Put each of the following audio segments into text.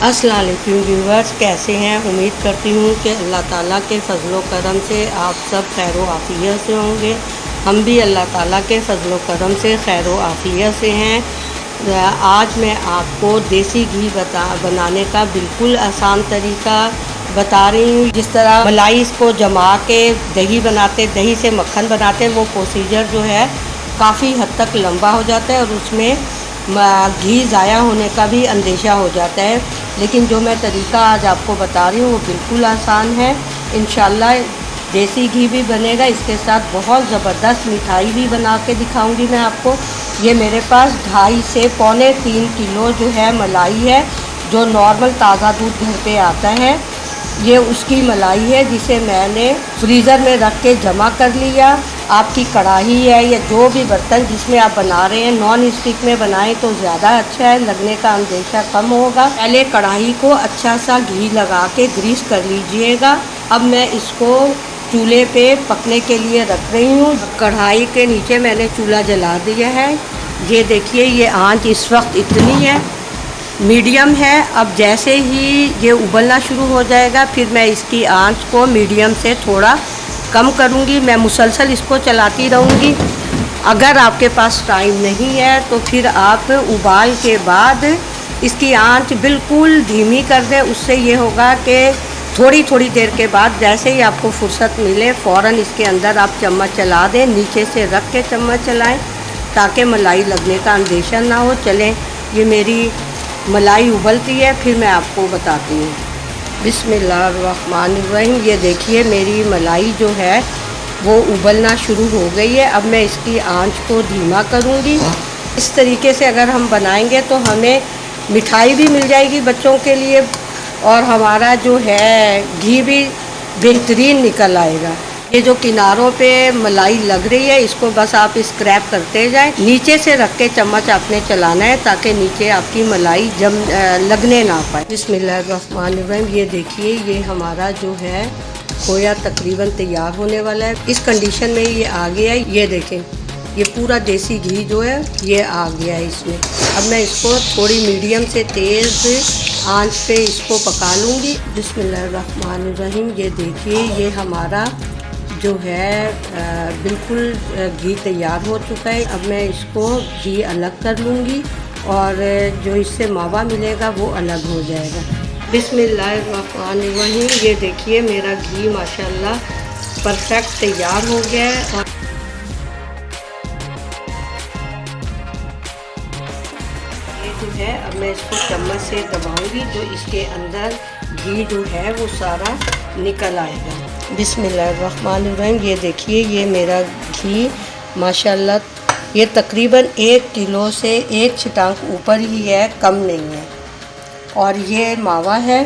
अस्सलाम वालेकुम व्यूवर्स, कैसे हैं। उम्मीद करती हूँ कि अल्लाह ताला के फ़ज़ल व करम से आप सब खैर व आफ़ियत से होंगे। हम भी अल्लाह ताला के फ़ज़ल व करम से खैर व आफ़ियत से हैं। आज मैं आपको देसी घी बनाने का बिल्कुल आसान तरीका बता रही हूँ। जिस तरह मलाई इसको जमा के दही बनाते, दही से मक्खन बनाते, वो प्रोसीजर जो है काफ़ी हद तक लंबा हो जाता है और उसमें घी ज़ाया होने का भी अंदेशा हो जाता है। लेकिन जो मैं तरीका आज आपको बता रही हूँ वो बिल्कुल आसान है। इंशाल्लाह देसी घी भी बनेगा, इसके साथ बहुत ज़बरदस्त मिठाई भी बना के दिखाऊंगी मैं आपको। ये मेरे पास 2.5 से पौने 3 किलो जो है मलाई है, जो नॉर्मल ताज़ा दूध घर पे आता है। ये उसकी मलाई है जिसे मैंने फ्रीज़र में रख के जमा कर लिया। आपकी कढ़ाई है या जो भी बर्तन जिसमें आप बना रहे हैं, नॉन स्टिक में बनाएं तो ज़्यादा अच्छा है, लगने का अंदेशा कम होगा। पहले कढ़ाई को अच्छा सा घी लगा के ग्रीस कर लीजिएगा। अब मैं इसको चूल्हे पे पकने के लिए रख रही हूँ। कढ़ाई के नीचे मैंने चूल्हा जला दिया है। ये देखिए, ये आंच इस वक्त इतनी है, मीडियम है। अब जैसे ही ये उबलना शुरू हो जाएगा फिर मैं इसकी आंच को मीडियम से थोड़ा कम करूँगी। मैं मुसलसल इसको चलाती रहूँगी। अगर आपके पास टाइम नहीं है तो फिर आप उबाल के बाद इसकी आंच बिल्कुल धीमी कर दें। उससे ये होगा कि थोड़ी थोड़ी देर के बाद जैसे ही आपको फुर्सत मिले फ़ौरन इसके अंदर आप चम्मच चला दें। नीचे से रख के चम्मच चलाएं ताकि मलाई लगने का अंदेशा ना हो। चलें, ये मेरी मलाई उबलती है, फिर मैं आपको बताती हूँ। बिस्मिल्लाहिर्रहमानिर्रहीम। ये देखिए, मेरी मलाई जो है वो उबलना शुरू हो गई है। अब मैं इसकी आंच को धीमा करूँगी। इस तरीके से अगर हम बनाएंगे तो हमें मिठाई भी मिल जाएगी बच्चों के लिए और हमारा जो है घी भी बेहतरीन निकल आएगा। ये जो किनारों पे मलाई लग रही है इसको बस आप स्क्रैप करते जाएं। नीचे से रख के चम्मच आपने चलाना है ताकि नीचे आपकी मलाई लगने ना पाए। बिस्मिल्लाहिर्रहमानिर्रहीम। ये देखिए, ये हमारा जो है खोया तकरीबन तैयार होने वाला है। इस कंडीशन में ये आ गया है। ये देखें, ये पूरा देसी घी जो है ये आ गया है इसमें। अब मैं इसको थोड़ी मीडियम से तेज़ आंच पे इसको पका लूँगी। बिस्मिल्लाहिर्रहमानिर्रहीम। ये देखिए, ये हमारा जो है बिल्कुल घी तैयार हो चुका है। अब मैं इसको घी अलग कर लूँगी और जो इससे मावा मिलेगा वो अलग हो जाएगा। बिस्मिल्लाहिर्रहमानिर्रहीम। ये देखिए, मेरा घी माशाल्लाह परफेक्ट तैयार हो गया है। और ये जो है अब मैं इसको चम्मच से दबाऊंगी तो इसके अंदर घी जो है वो सारा निकल आएगा। बिस्मिल्लाहिर्रहमानिर्रहीम। ये देखिए, ये मेरा घी माशाल्लाह ये तकरीबन 1 किलो से 1 छिटांक ऊपर ही है, कम नहीं है। और ये मावा है।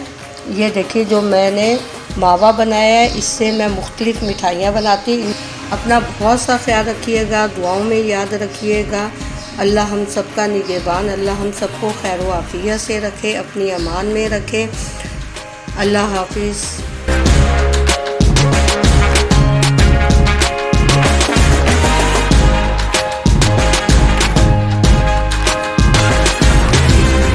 ये देखिए, जो मैंने मावा बनाया है इससे मैं मुख्तलिफ़ मिठाइयाँ बनाती हूँ। अपना बहुत सा ख्याल रखिएगा, दुआओं में याद रखिएगा। अल्लाह हम सबका निगहबान, अल्लाह हम सबको खैर व आफ़ियत से रखे, अपनी अमान में रखे। अल्लाह हाफिज़।